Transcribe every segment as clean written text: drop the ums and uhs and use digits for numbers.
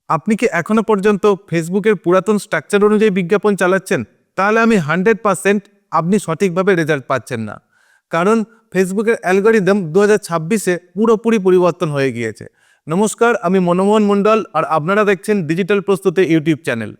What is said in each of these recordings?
আপনি কি এখনো পর্যন্ত ফেসবুকের পুরাতন স্ট্রাকচার অনুযায়ী বিজ্ঞাপন চালাচ্ছেন? তাহলে আমি 100% আপনি সঠিকভাবে রেজাল্ট পাচ্ছেন না। কারণ ফেসবুকের অ্যালগরিদম 2026-এ পুরোপুরি পরিবর্তন হয়ে গিয়েছে। নমস্কার, আমি মনমোহন মণ্ডল আর আপনারা দেখছেন ডিজিটাল প্রস্তুতি ইউটিউব চ্যানেল।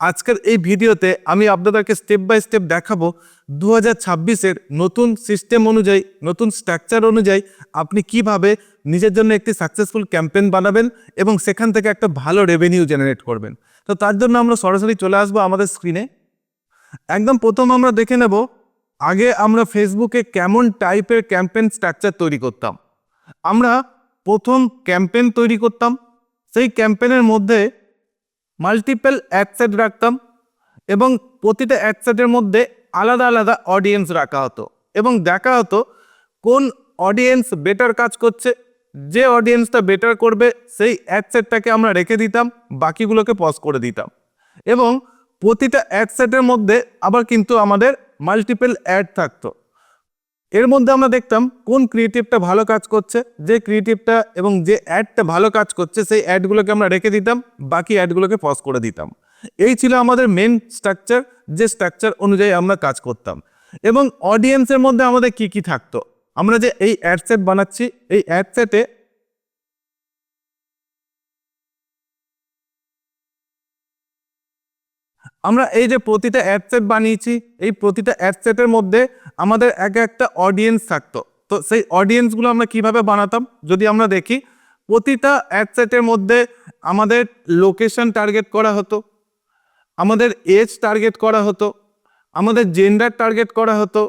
আজকের এই ভিডিওতে আমি আপনাদেরকে স্টেপ বাই স্টেপ দেখাবো 2026-এর নতুন সিস্টেম অনুযায়ী, নতুন স্ট্রাকচার অনুযায়ী আপনি কিভাবে নিজের জন্য একটি সাকসেসফুল ক্যাম্পেইন বানাবেন এবং সেখান থেকে একটা ভালো রেভিনিউ জেনারেট করবেন। তো তার জন্য আমরা সরাসরি চলে আসবো আমাদের স্ক্রিনে। একদম প্রথম আমরা দেখে নেব আগে আমরা ফেসবুকে কেমন টাইপের ক্যাম্পেইন স্ট্রাকচার তৈরি করতাম। আমরা প্রথম ক্যাম্পেইন তৈরি করতাম, সেই ক্যাম্পেইনের মধ্যে মাল্টিপল অ্যাডসেট রাখতাম এবং প্রতিটা অ্যাডসেটের মধ্যে আলাদা আলাদা অডিয়েন্স রাখা হতো এবং দেখা হতো কোন অডিয়েন্স বেটার কাজ করছে। যে অডিয়েন্সটা বেটার করবে সেই অ্যাডসেটটাকে আমরা রেখে দিতাম, বাকিগুলোকে পজ করে দিতাম। এবং প্রতিটা অ্যাডসেটের মধ্যে আবার কিন্তু আমাদের মাল্টিপল অ্যাড থাকতো। এর মধ্যে আমরা দেখতাম কোন ক্রিয়েটিভটা ভালো কাজ করছে, যে ক্রিয়েটিভটা এবং যে অ্যাডটা ভালো কাজ করছে সেই অ্যাডগুলোকে আমরা রেখে দিতাম, বাকি অ্যাডগুলোকে পজ করে দিতাম। এই ছিল আমাদের মেন স্ট্রাকচার, যে স্ট্রাকচার অনুযায়ী আমরা কাজ করতাম। এবং অডিয়েন্সের মধ্যে আমাদের কি কি থাকতো, আমরা যে এই অ্যাডসেট বানাচ্ছি, এই অ্যাডসেটে আমরা এই যে প্রতিটা অ্যাডসেট বানিয়েছি, এই প্রতিটা অ্যাডসেটের মধ্যে আমাদের এক একটা অডিয়েন্স থাকতো। তো সেই অডিয়েন্সগুলো আমরা কিভাবে বানাতাম যদি আমরা দেখি, প্রতিটা অ্যাডসেটের মধ্যে আমাদের লোকেশন টার্গেট করা হতো, আমাদের এজ টার্গেট করা হতো, আমাদের জেন্ডার টার্গেট করা হতো,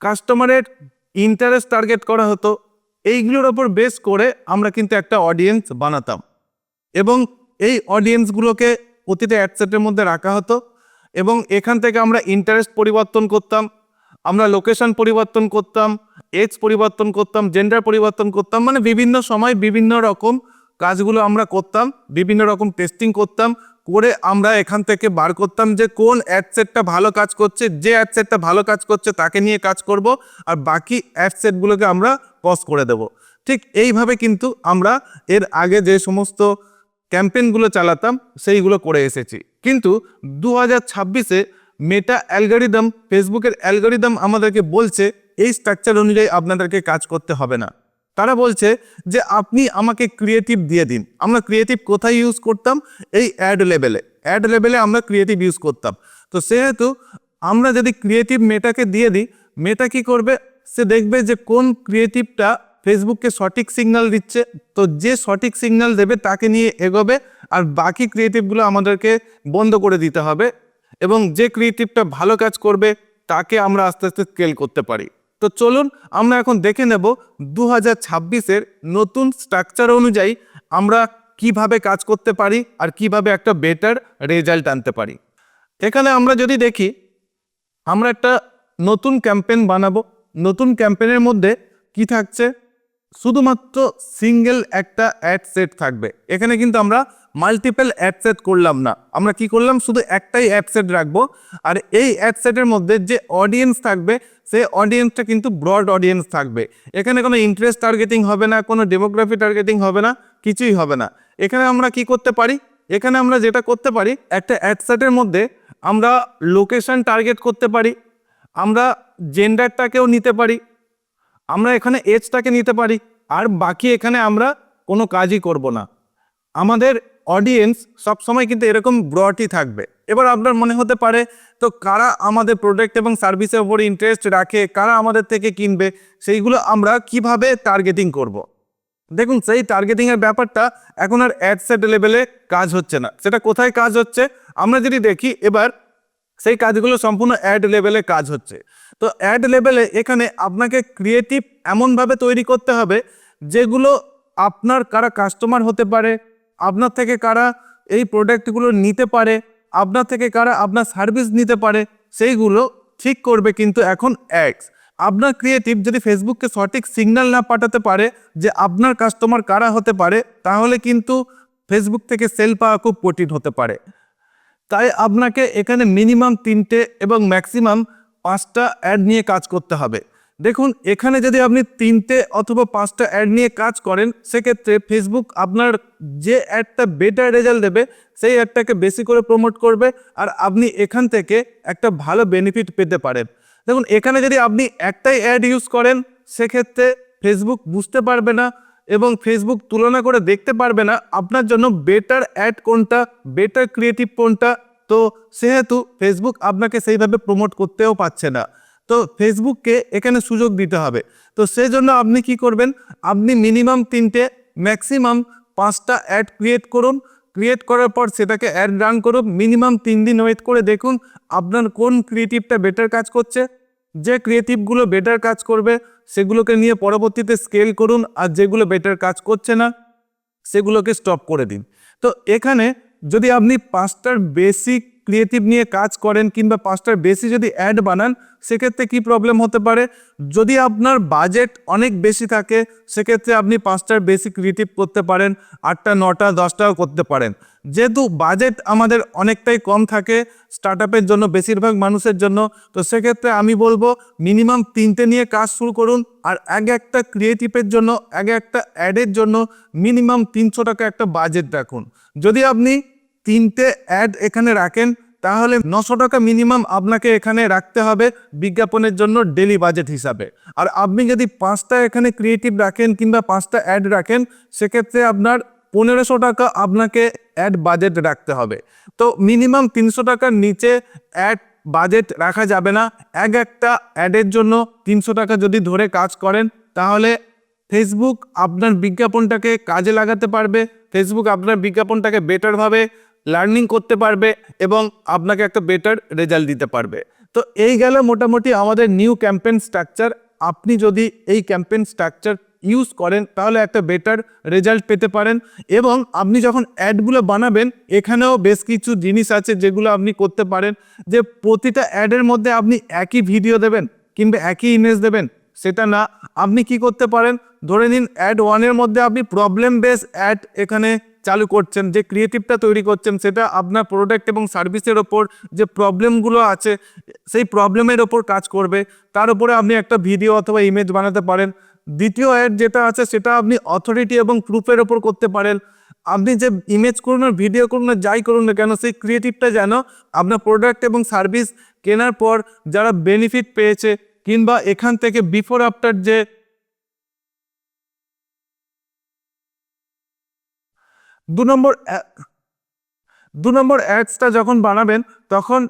কাস্টমারের ইন্টারেস্ট টার্গেট করা হতো। এইগুলোর ওপর বেস করে আমরা কিন্তু একটা অডিয়েন্স বানাতাম এবং এই অডিয়েন্সগুলোকে প্রতিটা অ্যাডসেটের মধ্যে রাখা হতো এবং এখান থেকে আমরা ইন্টারেস্ট পরিবর্তন করতাম, আমরা লোকেশন পরিবর্তন করতাম, এজ পরিবর্তন করতাম, জেন্ডার পরিবর্তন করতাম। মানে বিভিন্ন সময় বিভিন্ন রকম কাজগুলো আমরা করতাম, বিভিন্ন রকম টেস্টিং করতাম, করে আমরা এখান থেকে বার করতাম যে কোন অ্যাডসেটটা ভালো কাজ করছে। যে অ্যাডসেটটা ভালো কাজ করছে তাকে নিয়ে কাজ করব আর বাকি অ্যাডসেটগুলোকে আমরা পজ করে দেব। ঠিক এইভাবে কিন্তু আমরা এর আগে যে সমস্ত ক্যাম্পেইনগুলো চালাতাম সেইগুলো করে এসেছি। কিন্তু 2026-এ মেটা অ্যালগরিদম, ফেসবুকের অ্যালগরিদম আমাদেরকে বলছে এই স্ট্রাকচার অনুযায়ী আপনাদেরকে কাজ করতে হবে না। তারা বলছে যে আপনি আমাকে ক্রিয়েটিভ দিয়ে দিন। আমরা ক্রিয়েটিভ কোথায় ইউজ করতাম? এই অ্যাড লেভেলে আমরা ক্রিয়েটিভ ইউজ করতাম। তো সেহেতু আমরা যদি ক্রিয়েটিভ মেটাকে দিয়ে দিই, মেটা কি করবে? সে দেখবে যে কোন ক্রিয়েটিভটা ফেসবুককে সঠিক সিগন্যাল দিচ্ছে, তো যে সঠিক সিগন্যাল দেবে তাকে নিয়ে এগোবে আর বাকি ক্রিয়েটিভগুলো আমাদেরকে বন্ধ করে দিতে হবে এবং যে ক্রিয়েটিভটা ভালো কাজ করবে তাকে আমরা আস্তে আস্তে স্কেল করতে পারি। তো চলুন আমরা এখন দেখে নেব 2026-এর নতুন স্ট্রাকচার অনুযায়ী আমরা কিভাবে কাজ করতে পারি আর কিভাবে একটা বেটার রেজাল্ট আনতে পারি। এখানে আমরা যদি দেখি, আমরা একটা নতুন ক্যাম্পেইন বানাবো। নতুন ক্যাম্পেইনের মধ্যে কি থাকছে? শুধুমাত্র সিঙ্গেল একটা অ্যাড সেট থাকবে। এখানে কিন্তু আমরা মাল্টিপল অ্যাড সেট করলাম না, আমরা কি করলাম? শুধু একটাই অ্যাড সেট রাখবো। আর এই অ্যাড সেটের মধ্যে যে অডিয়েন্স থাকবে সেই অডিয়েন্সটা কিন্তু ব্রড অডিয়েন্স থাকবে। এখানে কোনো ইন্টারেস্ট টার্গেটিং হবে না, কোনো ডেমোগ্রাফি টার্গেটিং হবে না, কিছুই হবে না। এখানে আমরা কি করতে পারি? এখানে আমরা যেটা করতে পারি, একটা অ্যাড সেটের মধ্যে আমরা লোকেশন টার্গেট করতে পারি, আমরা জেন্ডারটাকেও নিতে পারি, আমরা এখানে এজটাকে নিতে পারি, আর বাকি এখানে আমরা কোনো কাজই করব না। আমাদের অডিয়েন্স সবসময় কিন্তু এরকম ব্রডই থাকবে। এবার আপনার মনে হতে পারে, তো কারা আমাদের প্রোডাক্ট এবং সার্ভিসের উপর ইন্টারেস্ট রাখে, কারা আমাদের থেকে কিনবে, সেইগুলো আমরা কিভাবে টার্গেটিং করব। দেখুন, সেই টার্গেটিংয়ের ব্যাপারটা এখন আর অ্যাডসেট লেভেলে কাজ হচ্ছে না। সেটা কোথায় কাজ হচ্ছে আমরা যদি দেখি, এবার সেই কাজগুলো সম্পূর্ণ অ্যাড লেভেলে কাজ হচ্ছে। তো অ্যাড লেভেলে এখানে আপনাকে ক্রিয়েটিভ এমনভাবে তৈরি করতে হবে যেগুলো আপনার কারা কাস্টমার হতে পারে, আপনার থেকে কারা এই প্রোডাক্টগুলো নিতে পারে, আপনার থেকে কারা আপনার সার্ভিস নিতে পারে, সেইগুলো ঠিক করবে কিন্তু এখন অ্যাডস। আপনার ক্রিয়েটিভ যদি ফেসবুককে সঠিক সিগন্যাল না পাঠাতে পারে যে আপনার কাস্টমার কারা হতে পারে, তাহলে কিন্তু ফেসবুক থেকে সেল পাওয়া খুব কঠিন হতে পারে। তাই আপনাকে এখানে মিনিমাম 3টে এবং ম্যাক্সিমাম 5টা অ্যাড নিয়ে কাজ করতে হবে। দেখুন এখানে যদি আপনি 3টে অথবা 5টা অ্যাড নিয়ে কাজ করেন, সেক্ষেত্রে ফেসবুক আপনার যে অ্যাডটা বেটার রেজাল্ট দেবে সেই অ্যাডটাকে বেশি করে প্রমোট করবে, আর আপনি এখান থেকে একটা ভালো বেনিফিট পেতে পারেন। দেখুন এখানে যদি আপনি একটাই অ্যাড ইউজ করেন, সেক্ষেত্রে ফেসবুক বুঝতে পারবে না এবং ফেসবুক তুলনা করে দেখতে পারবে না আপনার জন্য বেটার অ্যাড কোনটা, বেটার ক্রিয়েটিভ কোনটা। তো সেহেতু ফেসবুক আপনাকে সেইভাবে প্রমোট করতেও পারছে না। তো ফেসবুককে এখানে সুযোগ দিতে হবে। তো সেই জন্য আপনি কি করবেন, আপনি মিনিমাম 3টে ম্যাক্সিমাম 5টা অ্যাড ক্রিয়েট করুন। ক্রিয়েট করার পর সেটাকে অ্যাড রান করুন, মিনিমাম 3 দিন ওয়েট করে দেখুন আপনার কোন ক্রিয়েটিভটা বেটার কাজ করছে। যে ক্রিয়েটিভগুলো বেটার কাজ করবে সেগুলোকে নিয়ে পরবর্তীতে স্কেল করুন, আর যেগুলো বেটার কাজ করছে না সেগুলোকে স্টপ করে দিন। তো এখানে যদি আপনি 5টার বেসিক ক্রিয়েটিভ নিয়ে কাজ করেন কিংবা 5টার বেশি যদি অ্যাড বানান, সেক্ষেত্রে কি প্রবলেম হতে পারে, যদি আপনার বাজেট অনেক বেশি থাকে সেক্ষেত্রে আপনি 5টার বেশি ক্রিয়েটিভ করতে পারেন, 8টা 9টা 10টাও করতে পারেন। যেহেতু বাজেট আমাদের অনেকটাই কম থাকে স্টার্টআপের জন্য, বেশিরভাগ মানুষের জন্য, তো সেক্ষেত্রে আমি বলবো মিনিমাম 3টে নিয়ে কাজ শুরু করুন, আর একটা ক্রিয়েটিভের জন্য একটা অ্যাডের জন্য মিনিমাম 300 টাকা একটা বাজেট রাখুন। যদি আপনি 3টে অ্যাড এখানে রাখেন তাহলে 900 টাকা মিনিমাম আপনাকে এখানে রাখতে হবে বিজ্ঞাপনের জন্য ডেলি বাজেট হিসাবে। আর আপনি যদি 5টা এখানে ক্রিয়েটিভ রাখেন কিংবা 5টা অ্যাড রাখেন, সেক্ষেত্রে আপনার 1500 টাকা আপনাকে অ্যাড বাজেট রাখতে হবে। তো মিনিমাম 300 টাকার নিচে অ্যাড বাজেট রাখা যাবে না। একটা অ্যাডের জন্য 300 টাকা যদি ধরে কাজ করেন, তাহলে ফেসবুক আপনার বিজ্ঞাপনটাকে কাজে লাগাতে পারবে, ফেসবুক আপনার বিজ্ঞাপনটাকে বেটারভাবে লার্নিং করতে পারবে এবং আপনাকে একটা বেটার রেজাল্ট দিতে পারবে। তো এই গেল মোটামুটি আমাদের নিউ ক্যাম্পেইন স্ট্রাকচার। আপনি যদি এই ক্যাম্পেইন স্ট্রাকচার ইউজ করেন তাহলে একটা বেটার রেজাল্ট পেতে পারেন। এবং আপনি যখন অ্যাডগুলো বানাবেন, এখানেও বেশ কিছু জিনিস আছে যেগুলো আপনি করতে পারেন, যে প্রতিটা অ্যাডের মধ্যে আপনি একই ভিডিও দেবেন কিংবা একই ইমেজ দেবেন সেটা না। আপনি কি করতে পারেন, ধরে নিন অ্যাড 1-এর মধ্যে আপনি প্রবলেম বেস অ্যাড এখানে চালু করছেন, যে ক্রিয়েটিভটা তৈরি করছেন সেটা আপনার প্রোডাক্ট এবং সার্ভিসের ওপর যে প্রবলেমগুলো আছে সেই প্রবলেমের ওপর কাজ করবে, তার উপরে আপনি একটা ভিডিও অথবা ইমেজ বানাতে পারেন। দ্বিতীয় অ্যাড যেটা আছে সেটা আপনি অথরিটি এবং প্রুফের ওপর করতে পারেন। আপনি যে ইমেজ করুন আর ভিডিও করুন আর যাই করুন না কেন, সেই ক্রিয়েটিভটা যেন আপনার প্রোডাক্ট এবং সার্ভিস কেনার পর যারা বেনিফিট পেয়েছে কিংবা এখান থেকে বিফোর আফটার যে 2 নম্বর অ্যাডসটা যখন বানাবেন তখন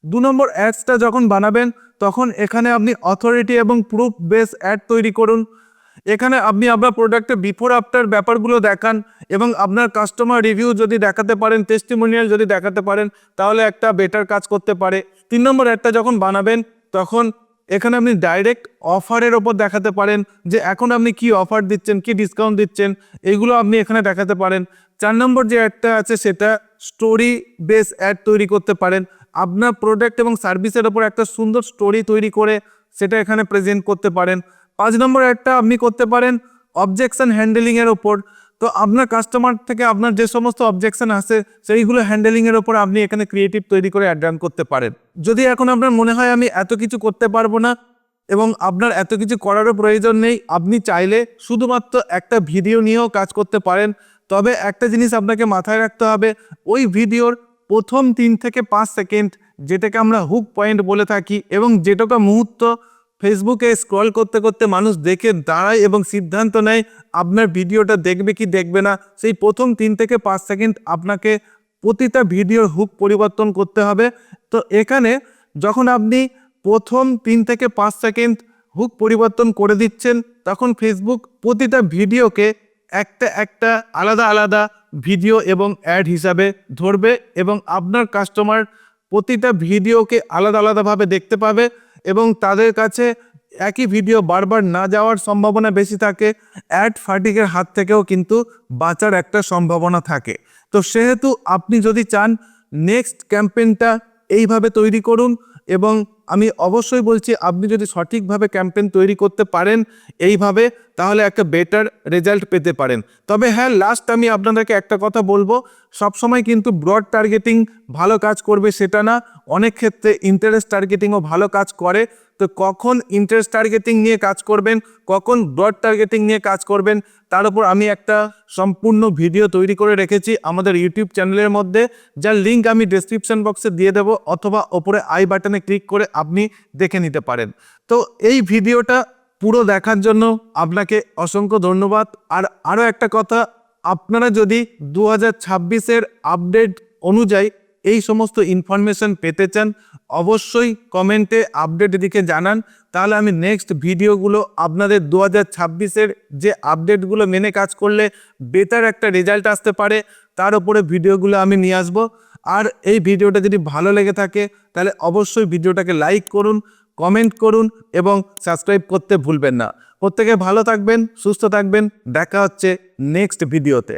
2 নম্বর অ্যাডসটা যখন বানাবেন তখন এখানে আপনি অথরিটি এবং প্রুফ বেস অ্যাড তৈরি করুন। এখানে আপনি আপনার প্রোডাক্টের বিফোর আফটার ব্যাপারগুলো দেখান এবং আপনার কাস্টমার রিভিউ যদি দেখাতে পারেন, টেস্টিমোনিয়াল যদি দেখাতে পারেন, তাহলে একটা বেটার কাজ করতে পারে। 3 নম্বর অ্যাডটা যখন বানাবেন তখন এখানে আপনি ডাইরেক্ট অফারের ওপর দেখাতে পারেন, যে এখন আপনি কি অফার দিচ্ছেন, কি ডিসকাউন্ট দিচ্ছেন, এইগুলো আপনি এখানে দেখাতে পারেন। 4 নম্বর যে অ্যাডটা আছে সেটা স্টোরি বেস অ্যাড তৈরি করতে পারেন। আপনার প্রোডাক্ট এবং সার্ভিসের ওপর একটা সুন্দর স্টোরি তৈরি করে সেটা এখানে প্রেজেন্ট করতে পারেন। 5 নম্বর অ্যাডটা আপনি করতে পারেন অবজেকশন হ্যান্ডেলিংয়ের ওপর। তো আপনার কাস্টমার থেকে আপনার যে সমস্ত অবজেকশন আসে সেইগুলো হ্যান্ডেলিংয়ের ওপর আপনি এখানে ক্রিয়েটিভ তৈরি করে অ্যাড রান করতে পারেন। যদি এখন আপনার মনে হয় আমি এত কিছু করতে পারবো না এবং আপনার এত কিছু করারও প্রয়োজন নেই, আপনি চাইলে শুধুমাত্র একটা ভিডিও নিয়েও কাজ করতে পারেন। তবে একটা জিনিস আপনাকে মাথায় রাখতে হবে, ওই ভিডিওর প্রথম 3 থেকে 5 সেকেন্ড যেটাকে আমরা হুক পয়েন্ট বলে থাকি এবং যেটুকু মুহূর্ত ফেসবুকে স্ক্রল করতে করতে মানুষ দেখে দাঁড়ায় এবং সিদ্ধান্ত নেয় আপনার ভিডিওটা দেখবে কি দেখবে না, সেই প্রথম 3 থেকে 5 সেকেন্ড আপনাকে প্রতিটা ভিডিওর হুক পরিবর্তন করতে হবে। তো এখানে যখন আপনি প্রথম 3 থেকে 5 সেকেন্ড হুক পরিবর্তন করে দিচ্ছেন, তখন ফেসবুক প্রতিটা ভিডিওকে একটা আলাদা আলাদা ভিডিও এবং অ্যাড হিসাবে ধরবে এবং আপনার কাস্টমার প্রতিটা ভিডিওকে আলাদা আলাদাভাবে দেখতে পাবে এবং তাদের কাছে একই ভিডিও বারবার না যাওয়ার সম্ভাবনা বেশি থাকে। অ্যাড ফাটিকের হাত থেকেও কিন্তু বাঁচার একটা সম্ভাবনা থাকে। তো সেহেতু আপনি যদি চান নেক্সট ক্যাম্পেইনটা এইভাবে তৈরি করুন এবং আমি অবশ্যই বলছি আপনি যদি সঠিকভাবে ক্যাম্পেইন তৈরি করতে পারেন এইভাবে, তাহলে একটা বেটার রেজাল্ট পেতে পারেন। তবে হ্যাঁ, লাস্ট আমি আপনাদেরকে একটা কথা বলবো, সবসময় কিন্তু ব্রড টার্গেটিং ভালো কাজ করবে সেটা না, অনেক ক্ষেত্রে ইন্টারেস্ট টার্গেটিংও ভালো কাজ করে। তো কখন ইন্টারেস্ট টার্গেটিং নিয়ে কাজ করবেন, কখন ব্রড টার্গেটিং নিয়ে কাজ করবেন, তার উপর আমি একটা সম্পূর্ণ ভিডিও তৈরি করে রেখেছি আমাদের ইউটিউব চ্যানেলের মধ্যে, যার লিঙ্ক আমি ডেসক্রিপশন বক্সে দিয়ে দেবো, অথবা ওপরে আই বাটনে ক্লিক করে আপনি দেখে নিতে পারেন। তো এই ভিডিওটা পুরো দেখার জন্য আপনাকে অসংখ্য ধন্যবাদ। আর আরও একটা কথা, আপনারা যদি 2026-এর আপডেট অনুযায়ী এই সমস্ত ইনফরমেশন পেতে চান, অবশ্যই কমেন্টে আপডেট দিকে জানান, তাহলে আমি নেক্সট ভিডিওগুলো আপনাদের 2026-এর যে আপডেটগুলো মেনে কাজ করলে বেটার একটা রেজাল্ট আসতে পারে, তার উপরে ভিডিওগুলো আমি নিয়ে আসবো। আর এই ভিডিওটা যদি ভালো লেগে থাকে তাহলে অবশ্যই ভিডিওটাকে লাইক করুন, কমেন্ট করুন এবং সাবস্ক্রাইব করতে ভুলবেন না। প্রত্যেকে ভালো থাকবেন, সুস্থ থাকবেন, দেখা হচ্ছে নেক্সট ভিডিওতে।